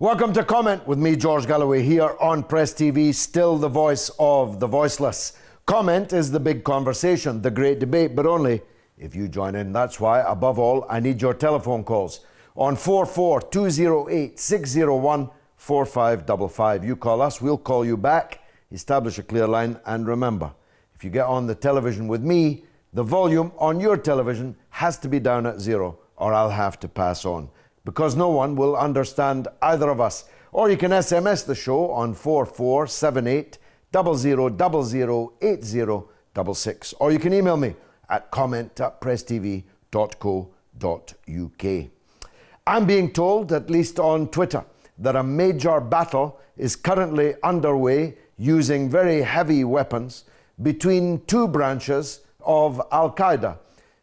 Welcome to Comment with me, George Galloway, here on Press TV, still the voice of the voiceless. Comment is the big conversation, the great debate, but only if you join in. That's why, above all, I need your telephone calls on 44208-601-4555. You call us, we'll call you back, establish a clear line, and remember, if you get on the television with me, the volume on your television has to be down at 0, or I'll have to pass on, because no one will understand either of us. Or you can SMS the show on 4478 00008066. Or you can email me at comment@presstv.co.uk. I'm being told, at least on Twitter, that a major battle is currently underway using very heavy weapons between two branches of al-Qaeda,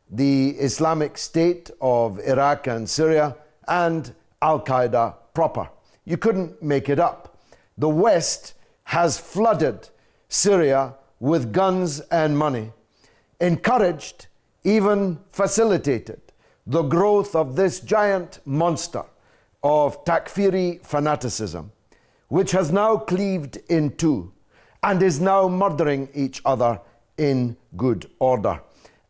the Islamic State of Iraq and Syria, and al-Qaeda proper. You couldn't make it up. The West has flooded Syria with guns and money, encouraged, even facilitated the growth of this giant monster of Takfiri fanaticism, which has now cleaved in two and is now murdering each other in good order,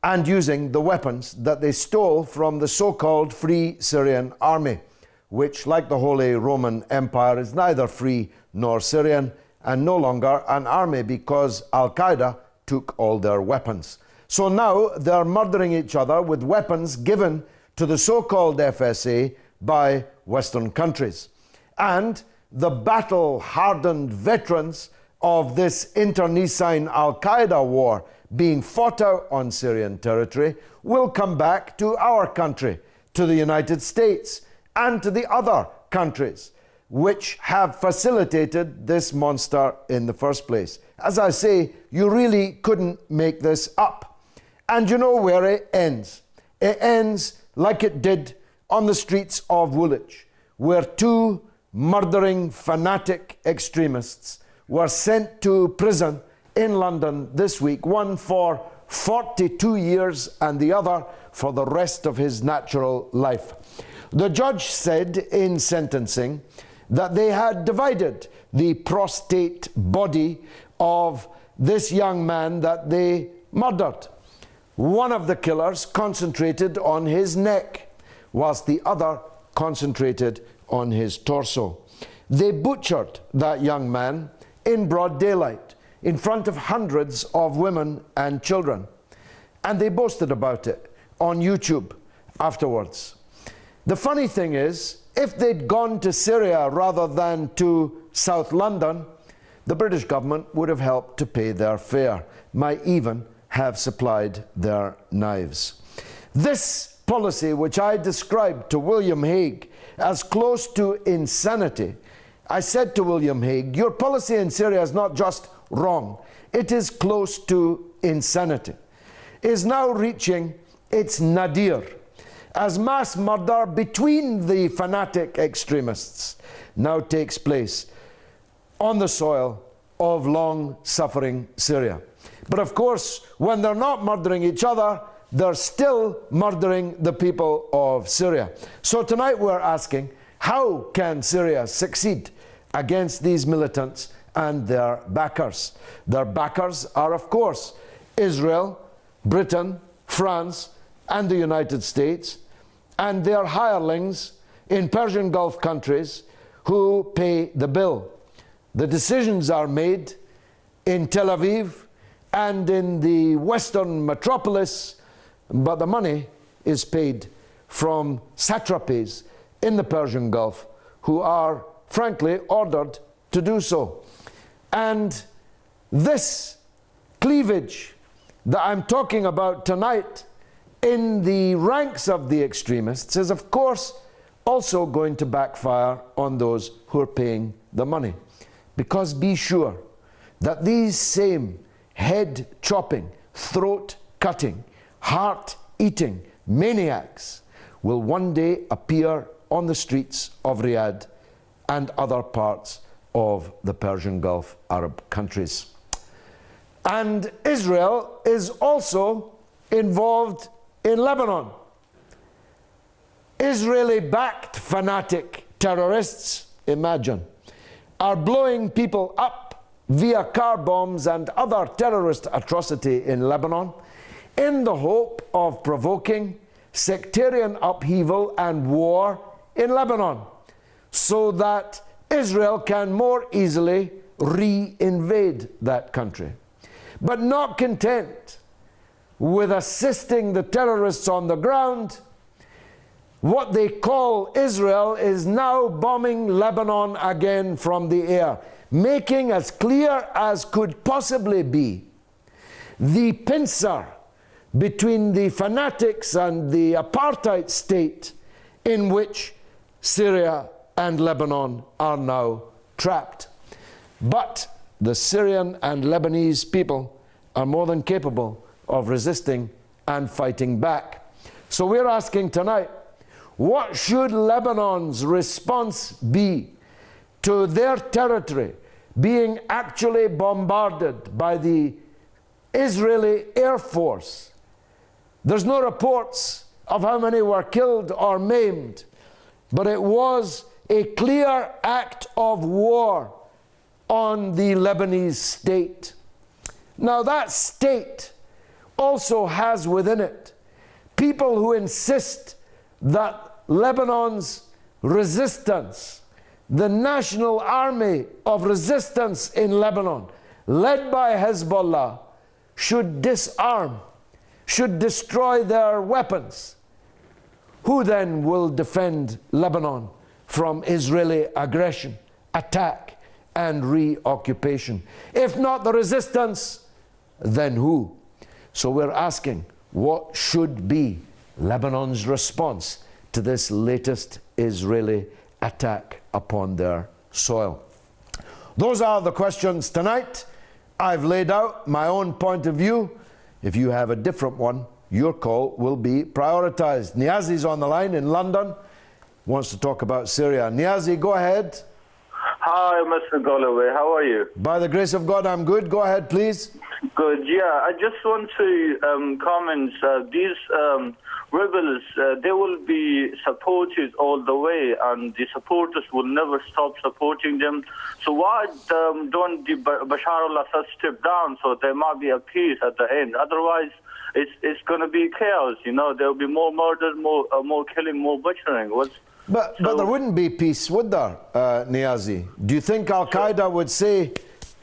and using the weapons that they stole from the so-called Free Syrian Army, which, like the Holy Roman Empire, is neither free nor Syrian, and no longer an army because al-Qaeda took all their weapons. So now they're murdering each other with weapons given to the so-called FSA by Western countries. And the battle-hardened veterans of this internecine al-Qaeda war being fought out on Syrian territory will come back to our country, to the United States, and to the other countries which have facilitated this monster in the first place. As I say, you really couldn't make this up. And you know where it ends. It ends like it did on the streets of Woolwich, where two murdering fanatic extremists were sent to prison in London this week, one for 42 years and the other for the rest of his natural life. The judge said in sentencing that they had divided the prostrate body of this young man that they murdered. One of the killers concentrated on his neck, whilst the other concentrated on his torso. They butchered that young man in broad daylight, in front of hundreds of women and children. And they boasted about it on YouTube afterwards. The funny thing is, if they'd gone to Syria rather than to South London, the British government would have helped to pay their fare, might even have supplied their knives. This policy, which I described to William Hague as close to insanity, I said to William Hague, your policy in Syria is not just wrong, it is close to insanity, is now reaching its nadir, as mass murder between the fanatic extremists now takes place on the soil of long-suffering Syria. But of course, when they're not murdering each other, they're still murdering the people of Syria. So tonight we're asking, how can Syria succeed against these militants and their backers? Their backers are, of course, Israel, Britain, France, and the United States, and their hirelings in Persian Gulf countries who pay the bill. The decisions are made in Tel Aviv and in the Western metropolis, but the money is paid from satrapies in the Persian Gulf who are, frankly, ordered to do so. And this cleavage that I'm talking about tonight in the ranks of the extremists is, of course, also going to backfire on those who are paying the money. Because be sure, that these same head-chopping, throat-cutting, heart-eating maniacs will one day appear on the streets of Riyadh and other parts of the Persian Gulf Arab countries. And Israel is also involved in Lebanon. Israeli-backed fanatic terrorists, imagine, are blowing people up via car bombs and other terrorist atrocity in Lebanon in the hope of provoking sectarian upheaval and war in Lebanon so that Israel can more easily re-invade that country. But not content with assisting the terrorists on the ground, what they call Israel is now bombing Lebanon again from the air, making as clear as could possibly be the pincer between the fanatics and the apartheid state in which Syria and Lebanon are now trapped. But the Syrian and Lebanese people are more than capable of resisting and fighting back. So we're asking tonight, what should Lebanon's response be to their territory being actually bombarded by the Israeli Air Force? There's no reports of how many were killed or maimed, but it was a clear act of war on the Lebanese state. Now that state also has within it people who insist that Lebanon's resistance, the national army of resistance in Lebanon, led by Hezbollah, should disarm, should destroy their weapons. Who then will defend Lebanon from Israeli aggression, attack, and reoccupation? If not the resistance, then who? So we're asking, what should be Lebanon's response to this latest Israeli attack upon their soil? Those are the questions tonight. I've laid out my own point of view. If you have a different one, your call will be prioritized. Niazi's on the line in London, wants to talk about Syria. Niazi, go ahead. Hi, Mr. Galloway. How are you? By the grace of God, I'm good. Go ahead, please. Good. Yeah, I just want to comment. These rebels, they will be supported all the way, and the supporters will never stop supporting them. So why don't the Bashar al-Assad step down so there might be a peace at the end? Otherwise, it's going to be chaos. You know, there will be more murder, more killing, more butchering. But there wouldn't be peace, would there, Niazi? Do you think al-Qaeda would say,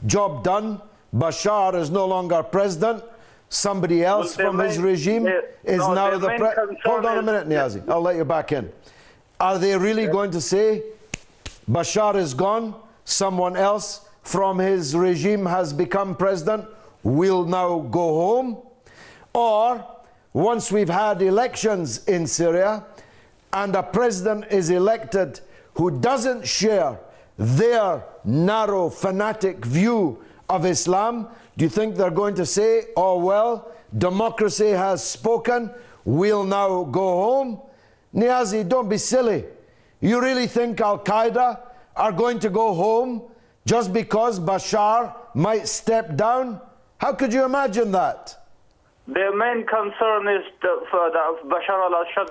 job done, Bashar is no longer president, somebody else from his regime is now the president? Hold on a minute, Niazi, I'll let you back in. Are they really going to say, Bashar is gone, someone else from his regime has become president, we'll now go home? Or, once we've had elections in Syria, and a president is elected who doesn't share their narrow, fanatic view of Islam, do you think they're going to say, oh well, democracy has spoken, we'll now go home? Niazi, don't be silly. You really think al-Qaeda are going to go home just because Bashar might step down? How could you imagine that? Their main concern is that Bashar al-Assad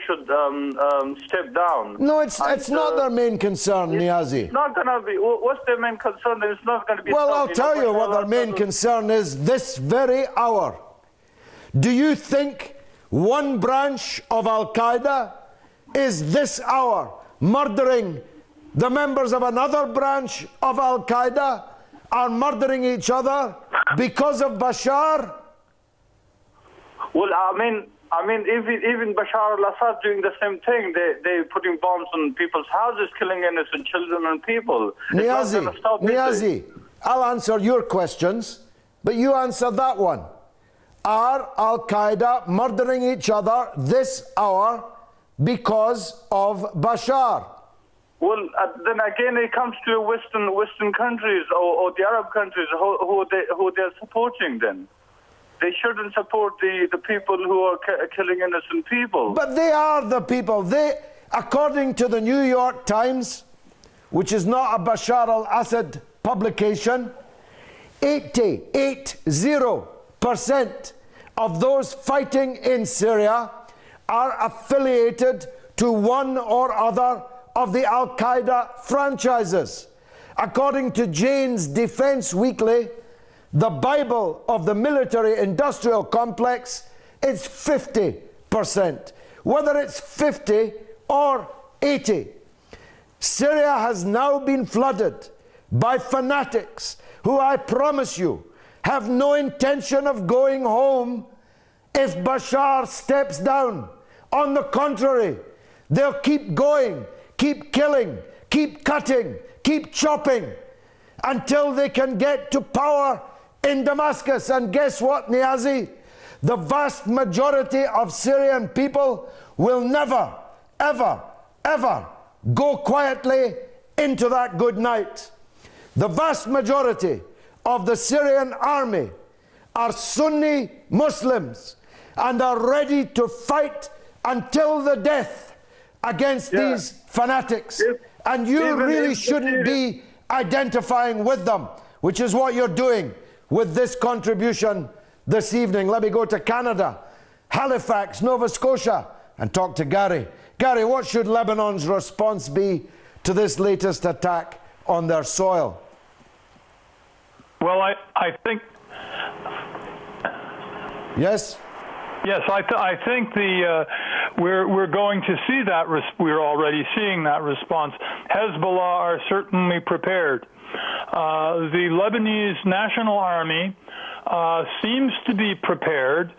should step down. No, it's not their main concern, Niazi. It's not going to be. What's their main concern? It's not going to be. Well, I'll tell you what their main concern is this very hour. Do you think one branch of al-Qaeda is this hour murdering the members of another branch of al-Qaeda, are murdering each other because of Bashar? Well, I mean, even Bashar al-Assad doing the same thing. They're putting bombs on people's houses, killing innocent children and people. Niazi, I'll answer your questions, but you answer that one. Are al-Qaeda murdering each other this hour because of Bashar? Well, then again, it comes to Western countries or the Arab countries who they're supporting. Then they shouldn't support the people who are killing innocent people. But they are the people. They, according to the New York Times, which is not a Bashar al-Assad publication, 80% of those fighting in Syria are affiliated to one or other of the al-Qaeda franchises. According to Jane's Defense Weekly, the Bible of the military-industrial complex is 50%. Whether it's 50 or 80. Syria has now been flooded by fanatics who, I promise you, have no intention of going home if Bashar steps down. On the contrary, they'll keep going, keep killing, keep cutting, keep chopping until they can get to power in Damascus. And guess what, Niazi? The vast majority of Syrian people will never, ever, ever go quietly into that good night. The vast majority of the Syrian army are Sunni Muslims and are ready to fight until the death against these fanatics. And you really shouldn't be identifying with them, which is what you're doing with this contribution this evening. Let me go to Canada, Halifax, Nova Scotia, and talk to Gary. Gary, what should Lebanon's response be to this latest attack on their soil? Well, I think... Yes? Yes, I think we're going to see that. We're already seeing that response. Hezbollah are certainly prepared. The Lebanese National Army seems to be prepared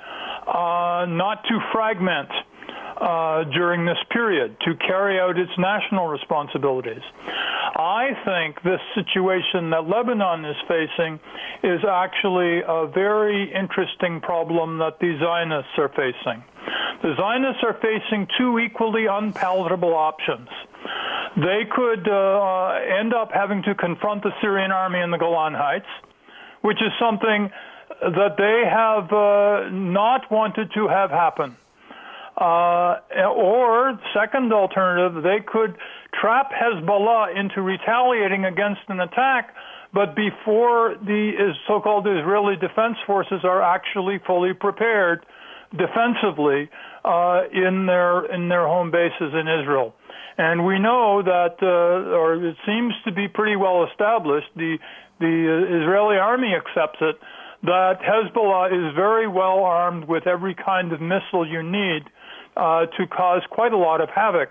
not to fragment during this period, to carry out its national responsibilities. I think this situation that Lebanon is facing is actually a very interesting problem that the Zionists are facing. The Zionists are facing two equally unpalatable options. They could end up having to confront the Syrian army in the Golan Heights, which is something that they have not wanted to have happen. Or, second alternative, they could trap Hezbollah into retaliating against an attack, but before the so-called Israeli Defense Forces are actually fully prepared defensively in their home bases in Israel. And we know that, or it seems to be pretty well established, the Israeli army accepts it, that Hezbollah is very well armed with every kind of missile you need to cause quite a lot of havoc.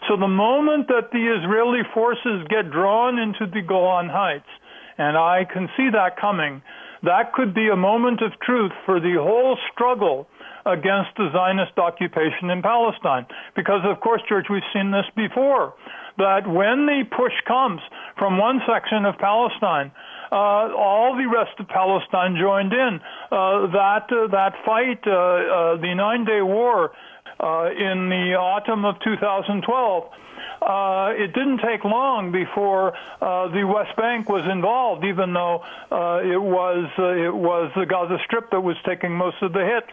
So the moment that the Israeli forces get drawn into the Golan Heights, and I can see that coming, that could be a moment of truth for the whole struggle against the Zionist occupation in Palestine. Because, of course, George, we've seen this before, that when the push comes from one section of Palestine, all the rest of Palestine joined in. That fight, the 9-day war in the autumn of 2012, it didn't take long before the West Bank was involved, even though it was the Gaza Strip that was taking most of the hit.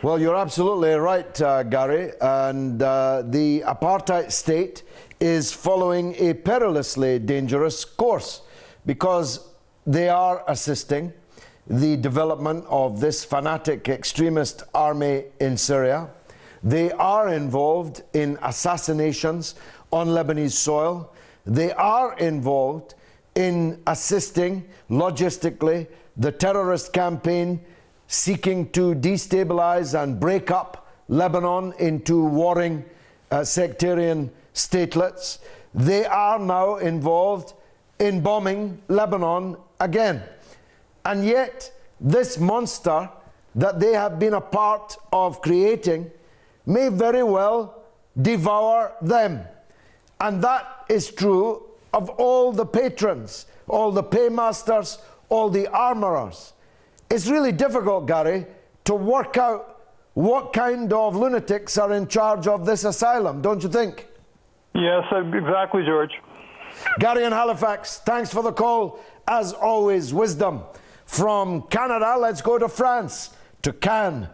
Well, you're absolutely right, Gary, and the apartheid state is following a perilously dangerous course because they are assisting the development of this fanatic extremist army in Syria. They are involved in assassinations on Lebanese soil. They are involved in assisting logistically the terrorist campaign seeking to destabilize and break up Lebanon into warring sectarian statelets. They are now involved in bombing Lebanon again. And yet, this monster that they have been a part of creating may very well devour them. And that is true of all the patrons, all the paymasters, all the armorers. It's really difficult, Gary, to work out what kind of lunatics are in charge of this asylum, don't you think? Yes, exactly, George. Gary in Halifax, thanks for the call. As always, wisdom. From Canada, let's go to France, to Cannes,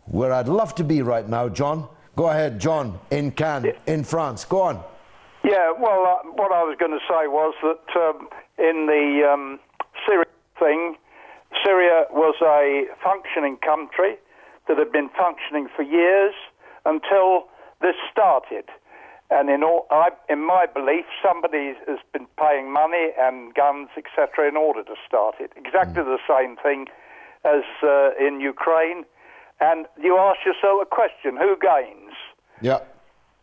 where I'd love to be right now, John. Go ahead, John, in Cannes, in France. Go on. Yeah, well, what I was going to say was that in the Syria thing, Syria was a functioning country that had been functioning for years until this started. And in my belief, somebody has been paying money and guns, etc., in order to start it. Exactly the same thing as in Ukraine. And you ask yourself a question, who gains? Yeah.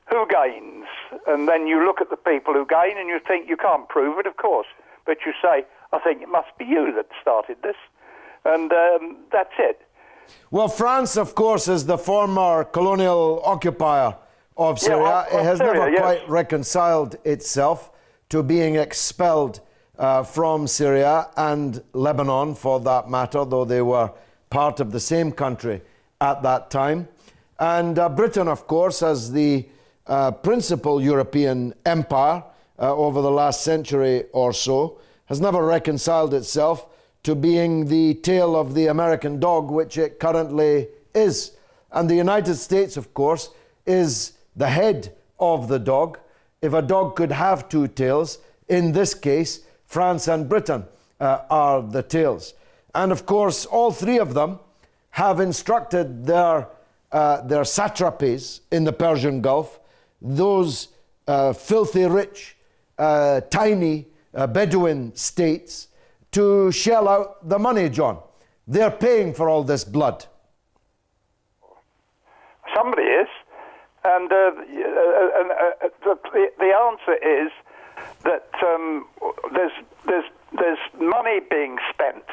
Who gains? And then you look at the people who gain and you think, you can't prove it, of course. But you say, I think it must be you that started this. And that's it. Well, France, of course, is the former colonial occupier of Syria. Yeah, it has Syria, never quite reconciled itself to being expelled from Syria and Lebanon, for that matter, though they were part of the same country at that time. And Britain, of course, as the principal European empire over the last century or so, has never reconciled itself to being the tail of the American dog, which it currently is. And the United States, of course, is the head of the dog. If a dog could have two tails, in this case, France and Britain are the tails. And of course, all three of them have instructed their satrapies in the Persian Gulf, those filthy rich, tiny Bedouin states, to shell out the money, John. They're paying for all this blood. Somebody is. And the answer is that there's money being spent,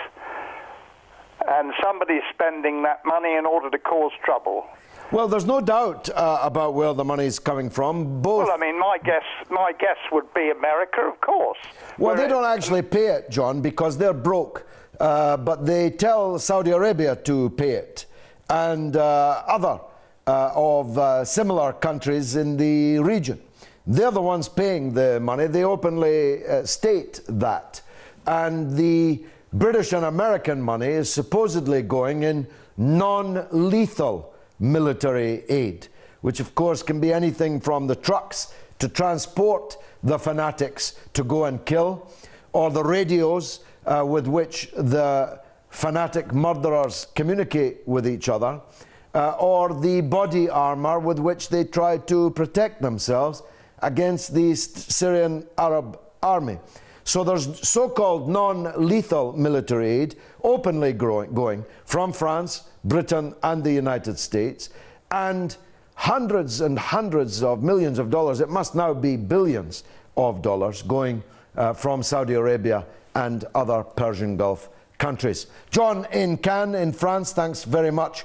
and somebody's spending that money in order to cause trouble. Well, there's no doubt about where the money's coming from. Both. Well, I mean, my guess would be America, of course. Well, they don't actually pay it, John, because they're broke. But they tell Saudi Arabia to pay it, and other of similar countries in the region. They're the ones paying the money. They openly state that. And the British and American money is supposedly going in non-lethal military aid, which of course can be anything from the trucks to transport the fanatics to go and kill, or the radios with which the fanatic murderers communicate with each other, or the body armor with which they try to protect themselves against the Syrian Arab army. So there's so-called non-lethal military aid openly going from France, Britain and the United States, and hundreds and hundreds of millions of dollars, it must now be billions of dollars, going from Saudi Arabia and other Persian Gulf countries. John in Cannes in France, thanks very much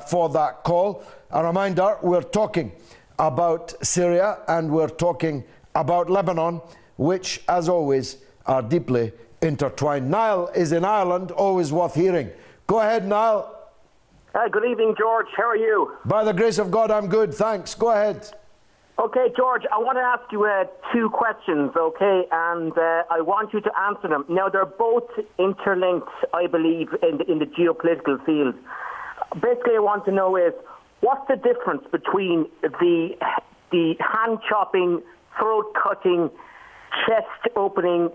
for that call. A reminder, we're talking about Syria and we're talking about Lebanon, which, as always, are deeply intertwined. Niall is in Ireland, always worth hearing. Go ahead, Niall. Good evening, George. How are you? By the grace of God, I'm good, thanks. Go ahead. Okay, George, I want to ask you two questions, okay? And I want you to answer them. Now, they're both interlinked, I believe, in the geopolitical field. Basically, I want to know is, what's the difference between the hand-chopping, throat-cutting, chest-opening,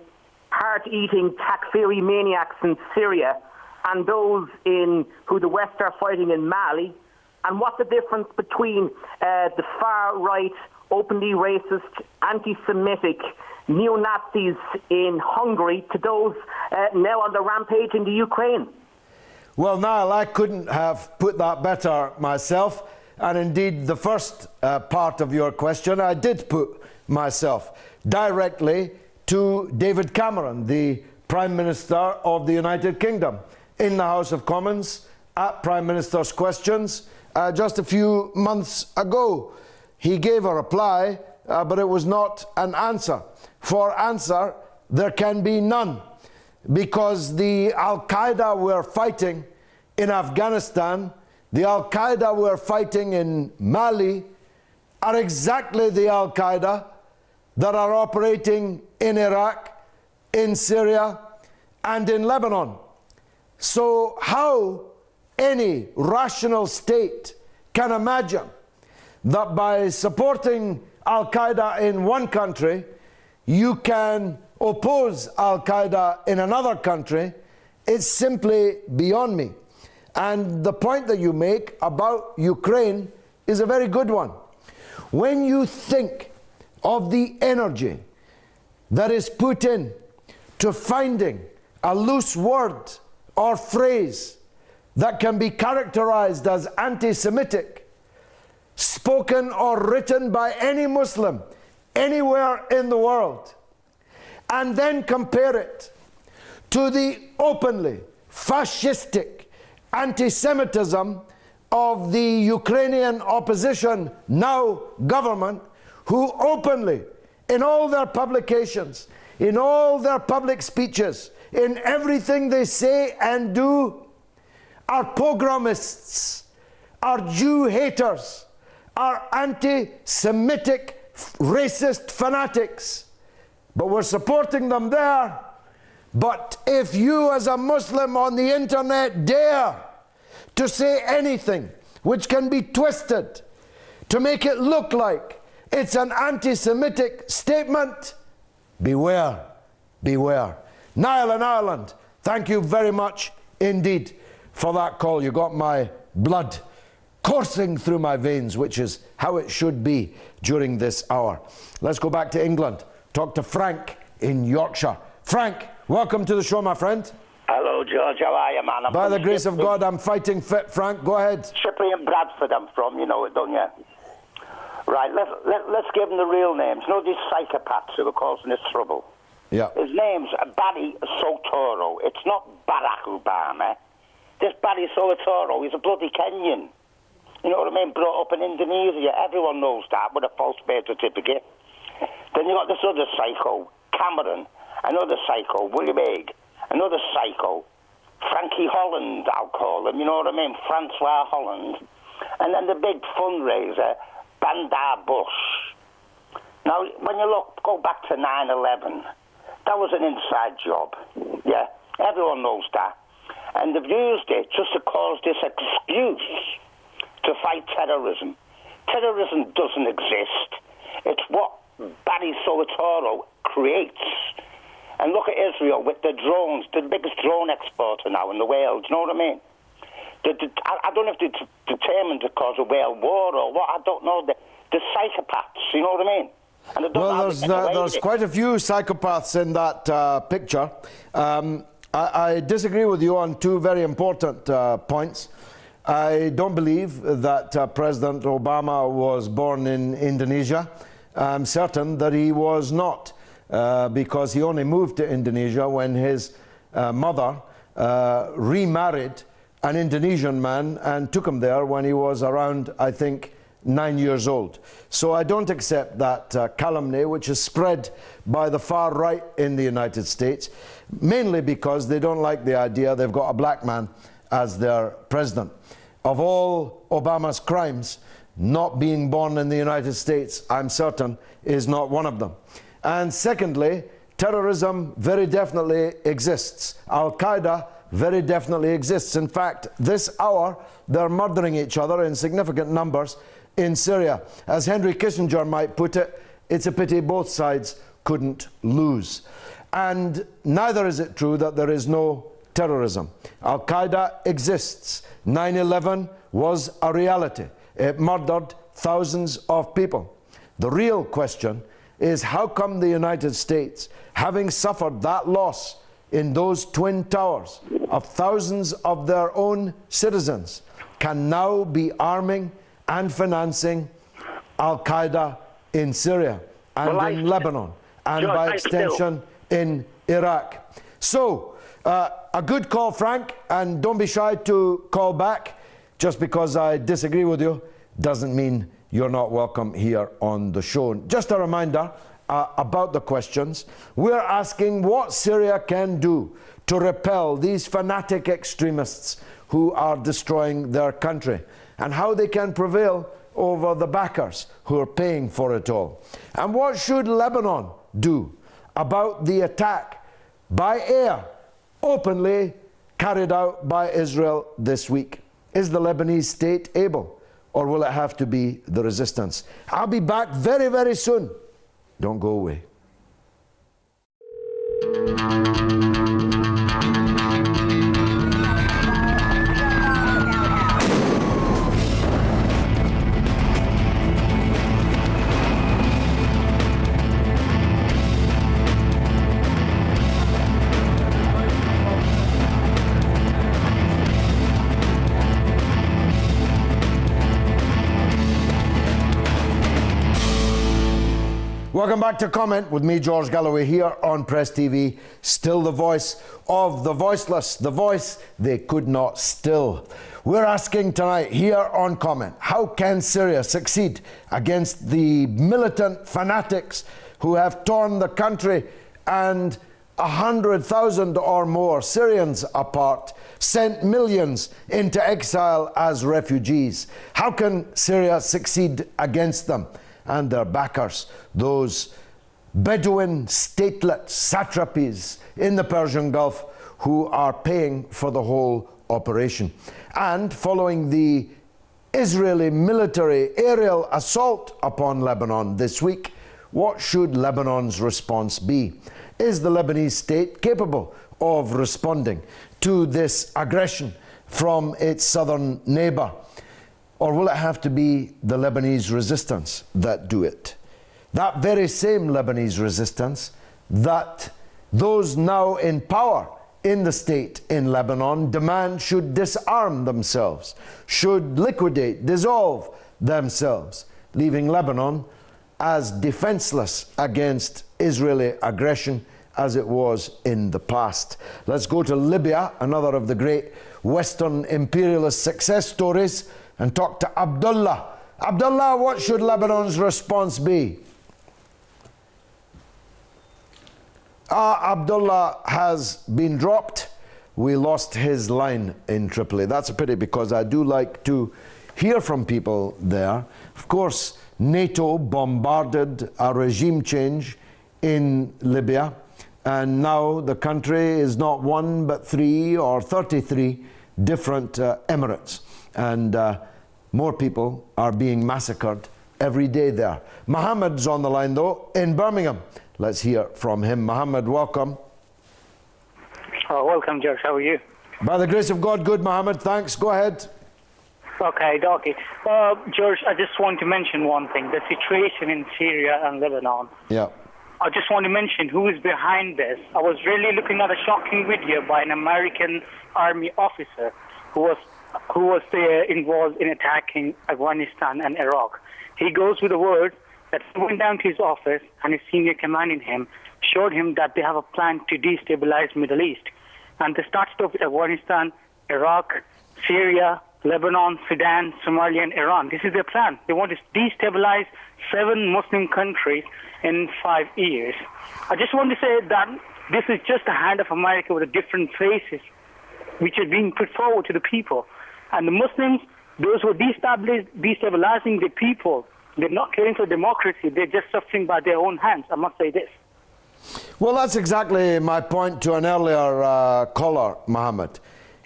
heart-eating Takfiri maniacs in Syria and those who the West are fighting in Mali? And what's the difference between the far-right, openly racist, anti-Semitic neo-Nazis in Hungary to those now on the rampage in the Ukraine? Well, Niall, I couldn't have put that better myself. And indeed, the first part of your question, I did put myself directly to David Cameron, the Prime Minister of the United Kingdom, in the House of Commons at Prime Minister's Questions just a few months ago. He gave a reply, but it was not an answer. For answer, there can be none, because the al-Qaeda we're fighting in Afghanistan, the al-Qaeda we're fighting in Mali, are exactly the al-Qaeda that are operating in Iraq, in Syria, and in Lebanon. So how any rational state can imagine that by supporting al-Qaeda in one country, you can oppose al-Qaeda in another country, is simply beyond me. And the point that you make about Ukraine is a very good one. When you think of the energy that is put in to finding a loose word or phrase that can be characterized as anti-Semitic, spoken or written by any Muslim anywhere in the world, and then compare it to the openly fascistic anti-Semitism of the Ukrainian opposition, now government, who openly, in all their publications, in all their public speeches, in everything they say and do, are pogromists, are Jew haters, are anti-Semitic racist fanatics. But we're supporting them there. But if you as a Muslim on the internet dare to say anything which can be twisted to make it look like it's an anti-Semitic statement, beware, beware. Niall in Ireland, thank you very much indeed for that call. You got my blood coursing through my veins, which is how it should be during this hour. Let's go back to England. Talk to Frank in Yorkshire. Frank, welcome to the show, my friend. Hello, George. How are you, man? By the grace of God, I'm fighting fit, Frank. Go ahead. Shipley and Bradford I'm from, you know it, don't you? Right, let's give them the real names. You know these psychopaths who are causing us trouble? Yeah. His name's Barry Soetoro. It's not Barack Obama. This Barry Soetoro, he's a bloody Kenyan. You know what I mean? Brought up in Indonesia. Everyone knows that, with a false birth certificate. Then you got this other psycho, Cameron. Another psycho, William Hague. Another psycho, Frankie Holland, I'll call him. You know what I mean? Francois Holland. And then the big fundraiser, Bandar Bush. Now, when you go back to 9/11, that was an inside job. Yeah, everyone knows that. And they've used it just to cause this excuse to fight terrorism. Terrorism doesn't exist. It's what Barry Soetoro creates. And look at Israel with the drones, the biggest drone exporter now in the world. You know what I mean? I don't know if they're determined to cause a world war or what. I don't know. The psychopaths, you know what I mean? And well, there's quite a few psychopaths in that picture. I disagree with you on two very important points. I don't believe that President Obama was born in Indonesia. I'm certain that he was not, because he only moved to Indonesia when his mother remarried an Indonesian man and took him there when he was around, I think, 9 years old. So I don't accept that calumny, which is spread by the far right in the United States, mainly because they don't like the idea they've got a black man as their president. Of all Obama's crimes, not being born in the United States, I'm certain, is not one of them. And secondly, terrorism very definitely exists. Al-Qaeda very definitely exists. In fact, this hour, they're murdering each other in significant numbers in Syria. As Henry Kissinger might put it, it's a pity both sides couldn't lose. And neither is it true that there is no terrorism. Al-Qaeda exists. 9/11 was a reality. It murdered thousands of people. The real question is, how come the United States, having suffered that loss in those twin towers of thousands of their own citizens, can now be arming and financing al-Qaeda in Syria and in Lebanon and by extension in Iraq? So, a good call, Frank, and don't be shy to call back. Just because I disagree with you doesn't mean you're not welcome here on the show. Just a reminder about the questions. We're asking what Syria can do to repel these fanatic extremists who are destroying their country, and how they can prevail over the backers who are paying for it all? And what should Lebanon do about the attack by air openly carried out by Israel this week? Is the Lebanese state able, or will it have to be the resistance? I'll be back very, very soon. Don't go away. Welcome back to Comment with me, George Galloway, here on Press TV. Still the voice of the voiceless, the voice they could not still. We're asking tonight here on Comment, how can Syria succeed against the militant fanatics who have torn the country and 100,000 or more Syrians apart, sent millions into exile as refugees? How can Syria succeed against them and their backers, those Bedouin statelets, satrapies in the Persian Gulf who are paying for the whole operation? And following the Israeli military aerial assault upon Lebanon this week, what should Lebanon's response be? Is the Lebanese state capable of responding to this aggression from its southern neighbour? Or will it have to be the Lebanese resistance that do it? That very same Lebanese resistance that those now in power in the state in Lebanon demand should disarm themselves, should liquidate, dissolve themselves, leaving Lebanon as defenseless against Israeli aggression as it was in the past. Let's go to Libya, another of the great Western imperialist success stories, and talk to Abdullah. Abdullah, what should Lebanon's response be? Abdullah has been dropped. We lost his line in Tripoli. That's a pity, because I do like to hear from people there. Of course, NATO bombarded a regime change in Libya, and now the country is not one but 3 or 33 different emirates, and more people are being massacred every day there. Mohammed's on the line though in Birmingham. Let's hear from him. Mohammed, welcome. Welcome, George. How are you? By the grace of God, good, Mohammed. Thanks. Go ahead. Okay. George, I just want to mention one thing, the situation in Syria and Lebanon. Yeah. I just want to mention who is behind this. I was really looking at a shocking video by an American army officer who was there involved in attacking Afghanistan and Iraq. He goes with the word that he went down to his office and his senior commanding him showed him that they have a plan to destabilize Middle East. And they started off with Afghanistan, Iraq, Syria, Lebanon, Sudan, Somalia, and Iran. This is their plan. They want to destabilize 7 Muslim countries in 5 years. I just want to say that this is just a hand of America with different faces, which are being put forward to the people. And the Muslims, those who are destabilizing the people, they're not caring for democracy. They're just suffering by their own hands. I must say this. Well, that's exactly my point to an earlier caller, Mohammed.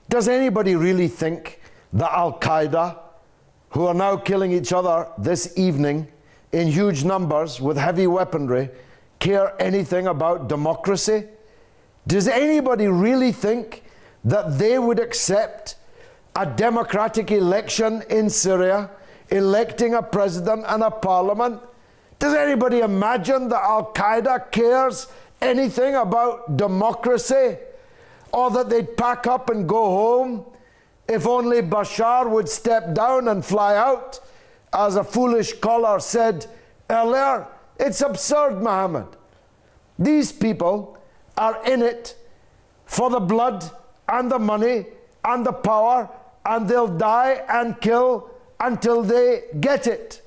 Does anybody really think that al-Qaeda, who are now killing each other this evening in huge numbers with heavy weaponry, care anything about democracy? Does anybody really think that they would accept a democratic election in Syria, electing a president and a parliament? Does anybody imagine that al-Qaeda cares anything about democracy, or that they'd pack up and go home if only Bashar would step down and fly out, as a foolish caller said earlier? It's absurd, Mohammed. These people are in it for the blood and the money and the power, and they'll die and kill until they get it.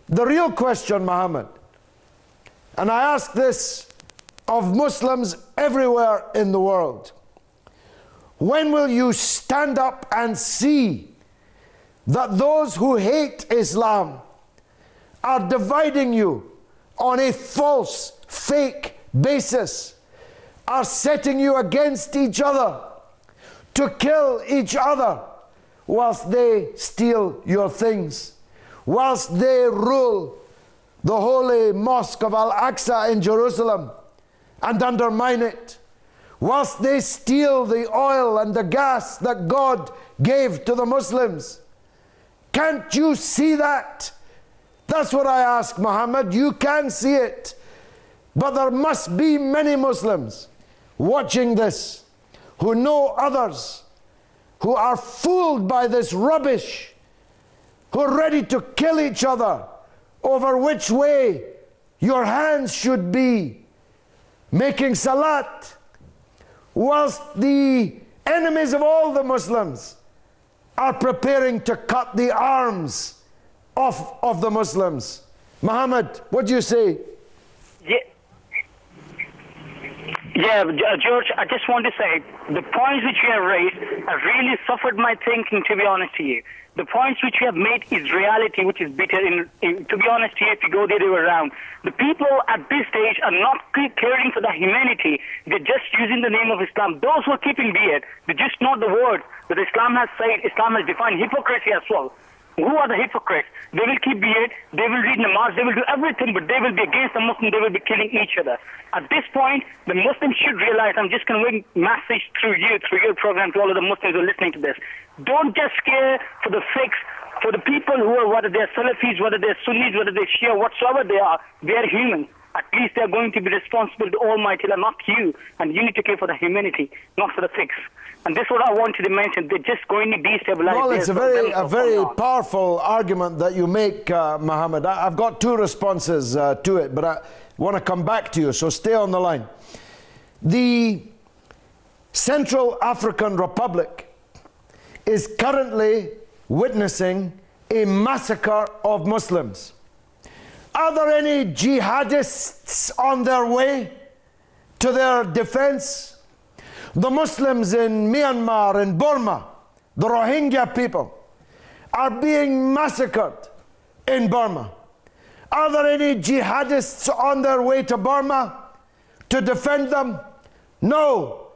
The real question, Mohammed, and I ask this of Muslims everywhere in the world, when will you stand up and see that those who hate Islam are dividing you on a false, fake basis, are setting you against each other to kill each other whilst they steal your things, whilst they rule the holy mosque of Al-Aqsa in Jerusalem and undermine it, whilst they steal the oil and the gas that God gave to the Muslims. Can't you see that? That's what I ask, Muhammad. You can see it. But there must be many Muslims watching this who know others, who are fooled by this rubbish, who are ready to kill each other over which way your hands should be, making salat, whilst the enemies of all the Muslims are preparing to cut the arms off of the Muslims. Muhammad, what do you say? Yeah, George, I just want to say, the points which you have raised have really suffered my thinking, to be honest to you. The points which you have made is reality, which is bitter. To be honest to you, if you go the other way around, the people at this stage are not caring for the humanity. They're just using the name of Islam. Those who are keeping beard, they just know the word that Islam has said. Islam has defined hypocrisy as well. Who are the hypocrites? They will keep beard, they will read namaz, they will do everything, but they will be against the Muslims, they will be killing each other. At this point, the Muslims should realize, I'm just conveying a message through your program to all of the Muslims who are listening to this. Don't just scare for the fakes, for the people who are, whether they're Salafis, whether they're Sunnis, whether they're Shia, whatsoever they are humans. At least they're going to be responsible to Almighty Allah, not you. And you need to care for the humanity, not for the fakes. And this is what I wanted to mention. They're just going to destabilize. Well, it's a very powerful argument that you make, Muhammad. I've got two responses to it, but I want to come back to you, so stay on the line. The Central African Republic is currently witnessing a massacre of Muslims. Are there any jihadists on their way to their defense? The Muslims in Myanmar and Burma, the Rohingya people, are being massacred in Burma. Are there any jihadists on their way to Burma to defend them? No.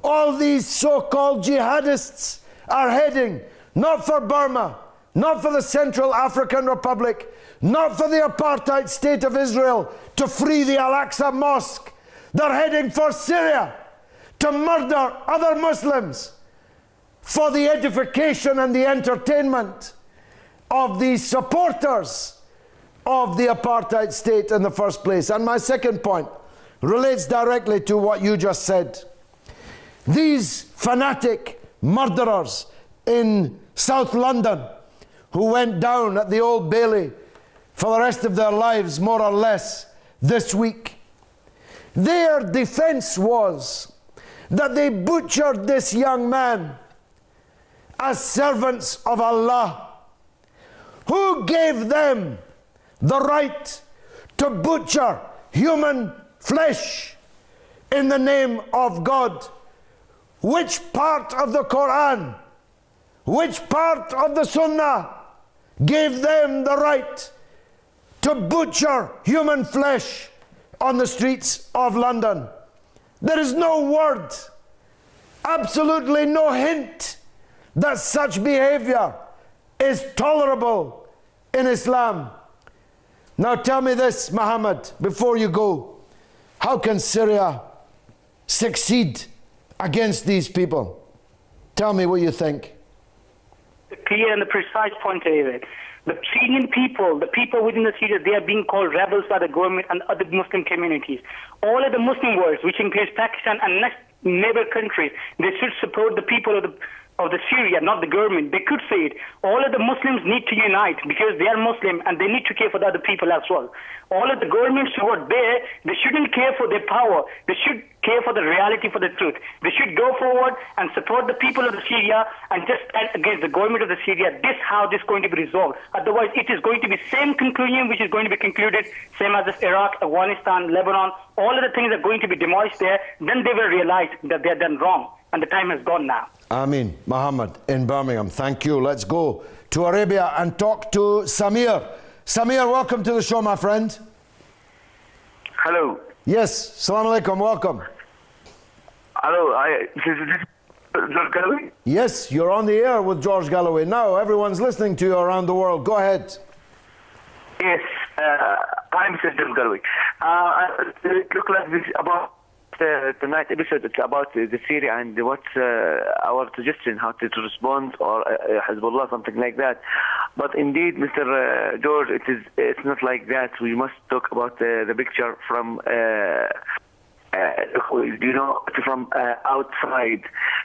All these so-called jihadists are heading not for Burma, not for the Central African Republic, not for the apartheid state of Israel to free the Al-Aqsa Mosque. They're heading for Syria to murder other Muslims for the edification and the entertainment of the supporters of the apartheid state in the first place. And my second point relates directly to what you just said. These fanatic murderers in South London who went down at the Old Bailey for the rest of their lives, more or less, this week, their defense was that they butchered this young man as servants of Allah. Who gave them the right to butcher human flesh in the name of God? Which part of the Quran, which part of the Sunnah gave them the right to butcher human flesh on the streets of London? There is no word, absolutely no hint that such behavior is tolerable in Islam. Now tell me this, Muhammad, before you go. How can Syria succeed against these people? Tell me what you think. The clear and the precise point, David. The Syrian people, the people within the Syria, they are being called rebels by the government and other Muslim communities. All of the Muslim worlds, which includes Pakistan and next neighbor countries, they should support the people of the Syria, not the government. They could say it. All of the Muslims need to unite because they are Muslim and they need to care for the other people as well. All of the governments who are there, they shouldn't care for their power. They should care for the reality, for the truth. They should go forward and support the people of the Syria and just stand against the government of the Syria. This is how this is going to be resolved. Otherwise, it is going to be same conclusion which is going to be concluded, same as Iraq, Afghanistan, Lebanon. All of the things are going to be demolished there. Then they will realize that they are done wrong. and the time has gone now. Amin. Muhammad in Birmingham, thank you. Let's go to Arabia and talk to Samir. Samir, welcome to the show, my friend. Hello. Yes, Assalamu alaikum, welcome. Hello, this is George Galloway? Yes, you're on the air with George Galloway. Now everyone's listening to you around the world. Go ahead. Yes, I'm Mr. George Galloway. It looks like this about tonight's episode. It's about the Syria and what's our suggestion how to respond, or Hezbollah, something like that. But indeed, Mr. George, it's not like that. We must talk about the picture from from outside.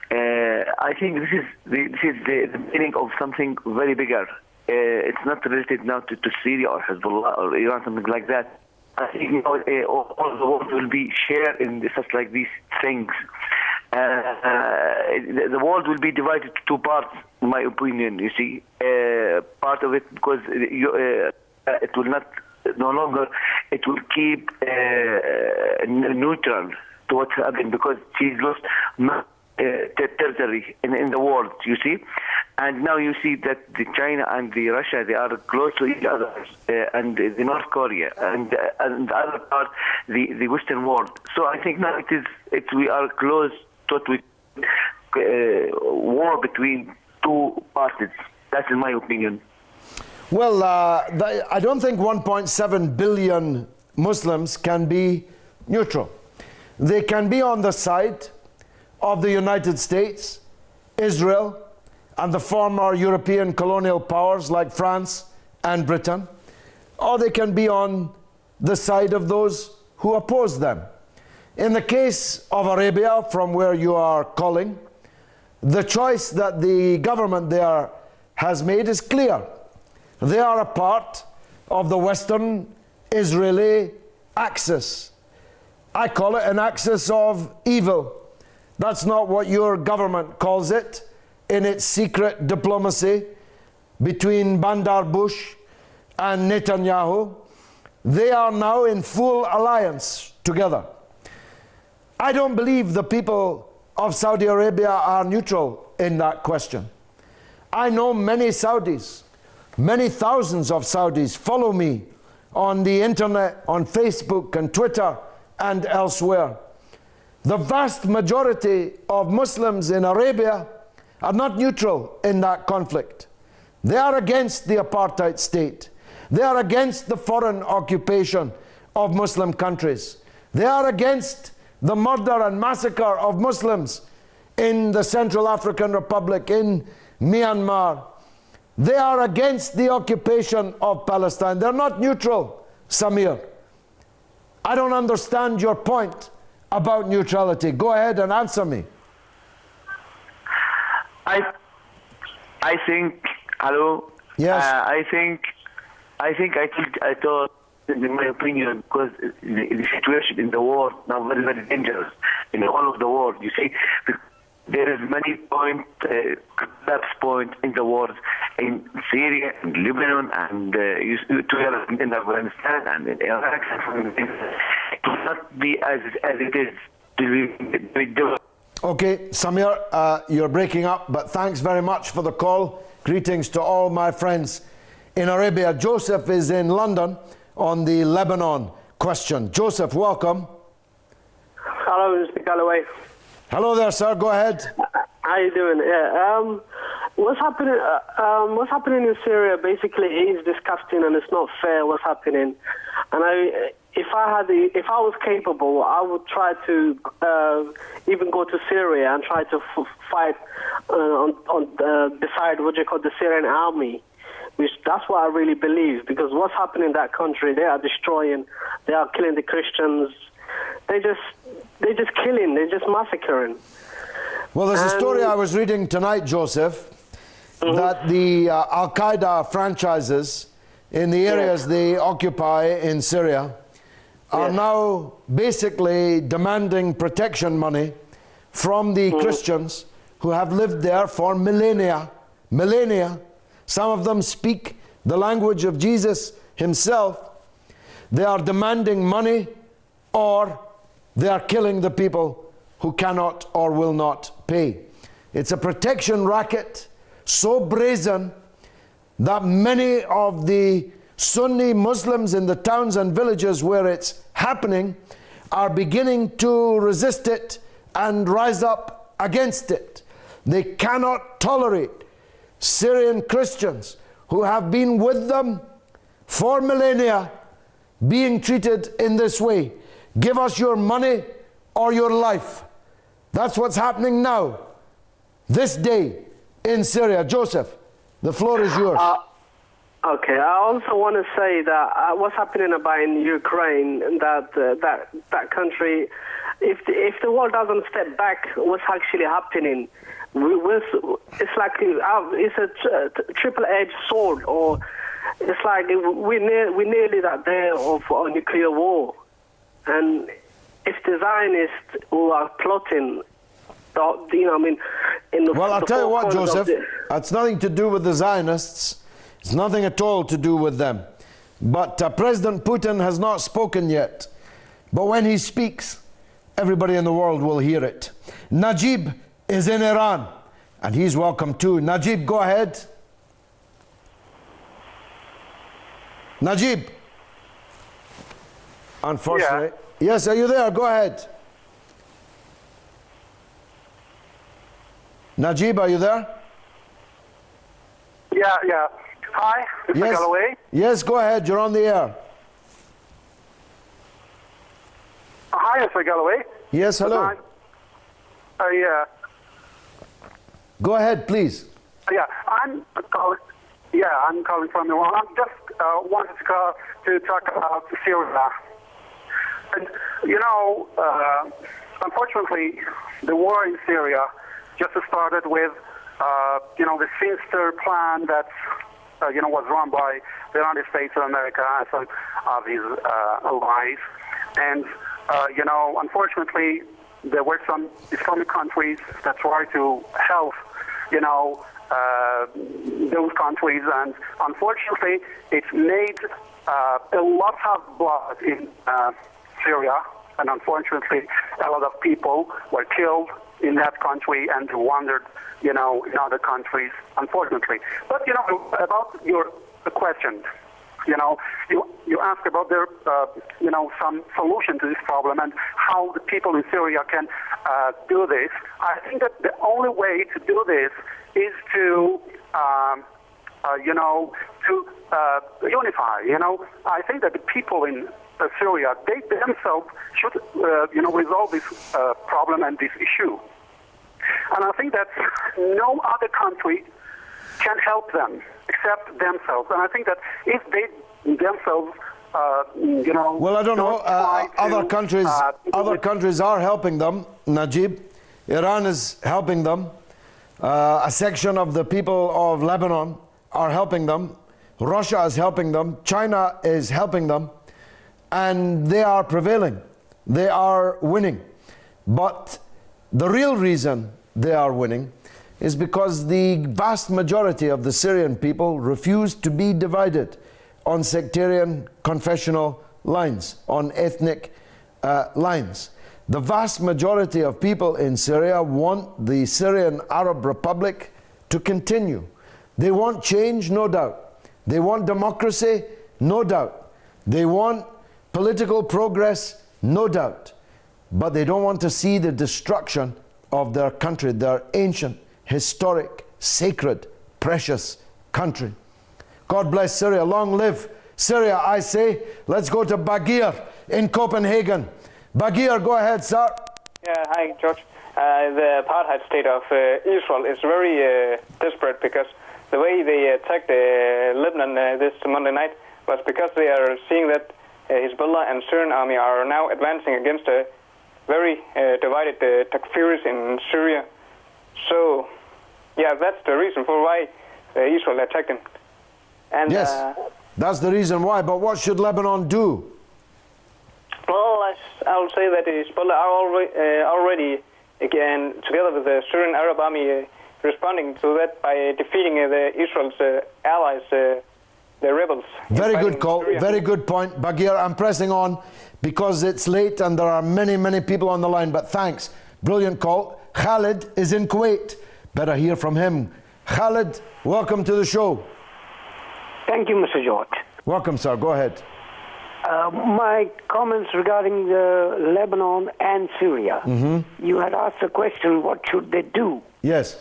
I think this is the beginning of something very bigger. It's not related now to Syria or Hezbollah or Iran, something like that. I think all the world will be shared in such like these things. The world will be divided to two parts, in my opinion. You see, part of it because it will not. No longer, it will keep neutral to what's happening because she's lost territory in the world, you see. And now you see that the China and the Russia, they are close to each other, and the North Korea, and the other part, the Western world. So I think now we are close to war between two parties. That's in my opinion. Well, I don't think 1.7 billion Muslims can be neutral. They can be on the side of the United States, Israel, and the former European colonial powers like France and Britain, or they can be on the side of those who oppose them. In the case of Arabia, from where you are calling, the choice that the government there has made is clear. They are a part of the Western Israeli axis. I call it an axis of evil. That's not what your government calls it in its secret diplomacy between Bandar Bush and Netanyahu. They are now in full alliance together. I don't believe the people of Saudi Arabia are neutral in that question. I know many Saudis. Many thousands of Saudis follow me on the internet, on Facebook and Twitter and elsewhere. The vast majority of Muslims in Arabia are not neutral in that conflict. They are against the apartheid state. They are against the foreign occupation of Muslim countries. They are against the murder and massacre of Muslims in the Central African Republic, in Myanmar. They are against the occupation of Palestine. They're not neutral, Samir. I don't understand your point about neutrality. Go ahead and answer me. I think, hello? Yes. I thought, in my opinion, because the situation in the world now very, very dangerous in all of the world. You see, there is many collapse point in the world, in Syria, in Lebanon, and in Afghanistan, and in Iraq. It will not be as it is. Okay, Samir, you're breaking up, but thanks very much for the call. Greetings to all my friends in Arabia. Joseph is in London on the Lebanon question. Joseph, welcome. Hello, Mr. Galloway. Hello there, sir. Go ahead. How you doing? Yeah. What's happening in Syria basically is disgusting, and it's not fair what's happening. And if I was capable, I would try to even go to Syria and try to fight beside what you call the Syrian army. That's what I really believe, because what's happening in that country, they are destroying, they are killing the Christians. They're just killing, they're just massacring. Well, there's a story I was reading tonight, Joseph, that the al-Qaeda franchises in the areas they occupy in Syria are now basically demanding protection money from the Christians who have lived there for millennia. Some of them speak the language of Jesus himself. They are demanding money, or they are killing the people who cannot or will not pay. It's a protection racket so brazen that many of the Sunni Muslims in the towns and villages where it's happening are beginning to resist it and rise up against it. They cannot tolerate Syrian Christians who have been with them for millennia being treated in this way. Give us your money or your life. That's what's happening now, this day in Syria. Joseph, the floor is yours. Okay, I also want to say that what's happening about in Ukraine, that country, if the world doesn't step back, what's actually happening? It's like it's a triple-edged sword, or it's like we're nearly that day of a nuclear war. And if the Zionists who are plotting, well, I'll tell you what, Joseph, it's nothing to do with the Zionists. It's nothing at all to do with them. But President Putin has not spoken yet. But when he speaks, everybody in the world will hear it. Najib is in Iran, and he's welcome too. Najib, go ahead. Najib. Unfortunately. Yeah. Yes, are you there? Go ahead. Najib, are you there? Yeah. Hi, Mr. Galloway. Yes, go ahead. You're on the air. Hi, Mr. Galloway. Yes, hello. Yeah. Go ahead, please. Yeah, I'm calling from Iran. I just wanted to talk about Syria. And, unfortunately, the war in Syria just started with, the sinister plan that, was run by the United States of America and some of his allies. And, unfortunately, there were some Islamic countries that tried to help, those countries. And unfortunately, it made a lot of blood in Syria. And unfortunately, a lot of people were killed in that country and wandered, in other countries, unfortunately. But, about your question, you ask about there, some solution to this problem and how the people in Syria can do this. I think that the only way to do this is to, unify. I think that the people in Syria, they themselves should, resolve this problem and this issue. And I think that no other country can help them except themselves. And I think that if they themselves, well, I don't know. Other countries are helping them. Najib, Iran is helping them. A section of the people of Lebanon are helping them. Russia is helping them. China is helping them. And they are prevailing. They are winning. But the real reason they are winning is because the vast majority of the Syrian people refuse to be divided on sectarian confessional lines, on ethnic lines. The vast majority of people in Syria want the Syrian Arab Republic to continue. They want change, no doubt. They want democracy, no doubt. They want political progress, no doubt. But they don't want to see the destruction of their country, their ancient, historic, sacred, precious country. God bless Syria. Long live Syria, I say. Let's go to Bagir in Copenhagen. Bagir, go ahead, sir. Yeah, hi, George. The apartheid state of Israel is very desperate because the way they attacked Lebanon this Monday night was because they are seeing that Hezbollah and Syrian army are now advancing against a very divided Takfiris in Syria. So, yeah, that's the reason for why Israel attacked them. And, yes, that's the reason why. But what should Lebanon do? Well, I'll say that Hezbollah are already, again, together with the Syrian Arab army, responding to that by defeating the Israel's allies, the rebels. Very good call. Syria. Very good point. Bagir, I'm pressing on because it's late and there are many, many people on the line. But thanks. Brilliant call. Khalid is in Kuwait. Better hear from him. Khalid, welcome to the show. Thank you, Mr. George. Welcome, sir. Go ahead. My comments regarding Lebanon and Syria. You had asked the question, what should they do? Yes.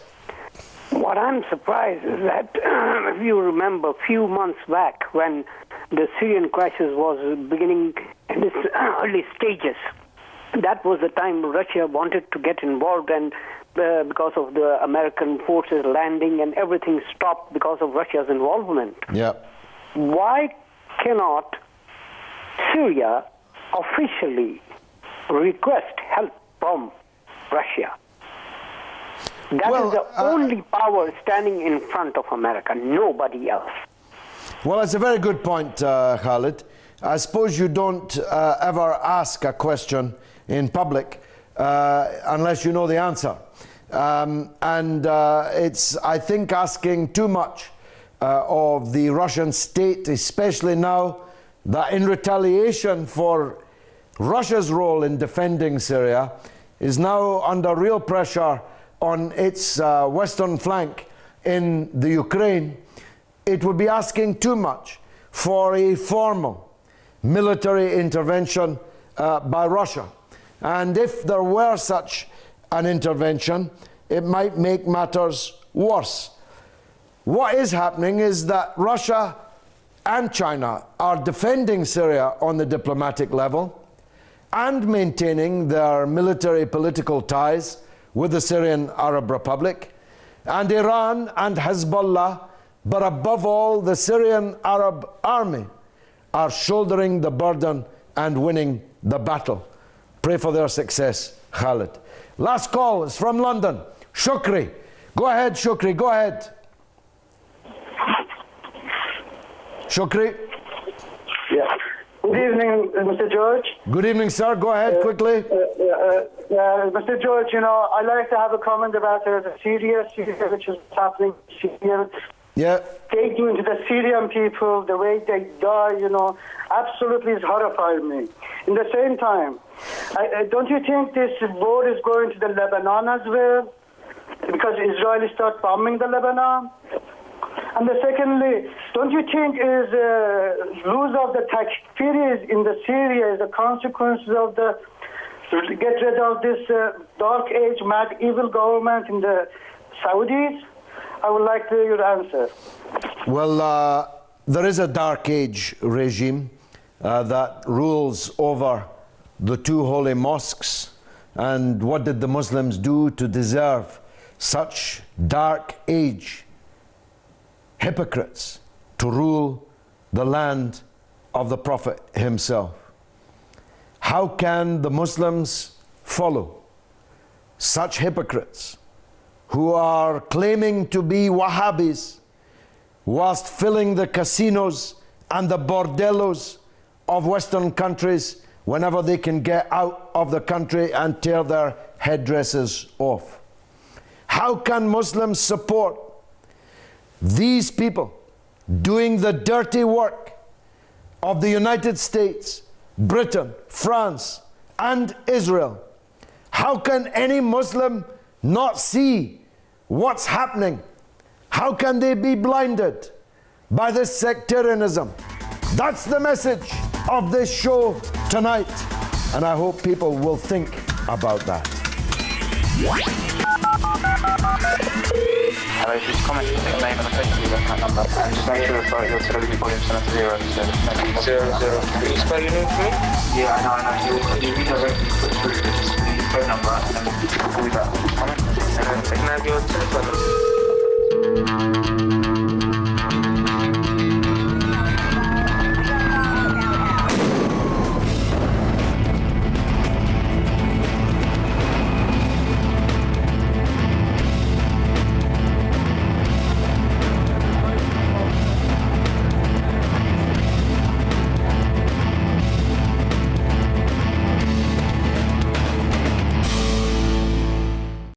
What I'm surprised is that, if you remember, a few months back when the Syrian crisis was beginning in its early stages, that was the time Russia wanted to get involved, and because of the American forces landing and everything stopped because of Russia's involvement. Yeah. Why cannot Syria officially request help from Russia? That is the only power standing in front of America, nobody else. Well, it's a very good point, Khalid. I suppose you don't ever ask a question in public unless you know the answer. It's, I think, asking too much of the Russian state, especially now that in retaliation for Russia's role in defending Syria is now under real pressure on its western flank in the Ukraine. It would be asking too much for a formal military intervention by Russia. And if there were such an intervention, it might make matters worse. What is happening is that Russia and China are defending Syria on the diplomatic level and maintaining their military political ties with the Syrian Arab Republic, and Iran and Hezbollah, but above all the Syrian Arab army, are shouldering the burden and winning the battle. Pray for their success, Khalid. Last call is from London. Shukri. Go ahead, Shukri, go ahead. Shukri. Yeah. Good evening, Mr. George. Good evening, sir. Go ahead, quickly. Mr. George, you know, I'd like to have a comment about Syria, which is happening in Syria. Yeah. Taking into the Syrian people, the way they die, you know, absolutely is horrifying me. In the same time, don't you think this war is going to the Lebanon as well? Because Israel start bombing the Lebanon? And secondly, don't you think is lose of the Takfiri in the Syria is a consequence of the get rid of this dark age, mad, evil government in the Saudis? I would like to hear your answer. Well, there is a dark age regime that rules over the two holy mosques. And what did the Muslims do to deserve such dark age? Hypocrites to rule the land of the Prophet himself. How can the Muslims follow such hypocrites who are claiming to be Wahhabis whilst filling the casinos and the bordellos of Western countries whenever they can get out of the country and tear their headdresses off? How can Muslims support these people doing the dirty work of the United States, Britain, France, and Israel? How can any Muslim not see what's happening? How can they be blinded by this sectarianism? That's the message of this show tonight, and I hope people will think about that. Hello, just comment your name and the place you left that number, and just make sure that your television volume's set to 0, so maybe 0, 0. Can you spell your name for me? Yeah, I know. You redirect me put through the phone number, and then we'll call you back. Comment, and then can I have your telephone number?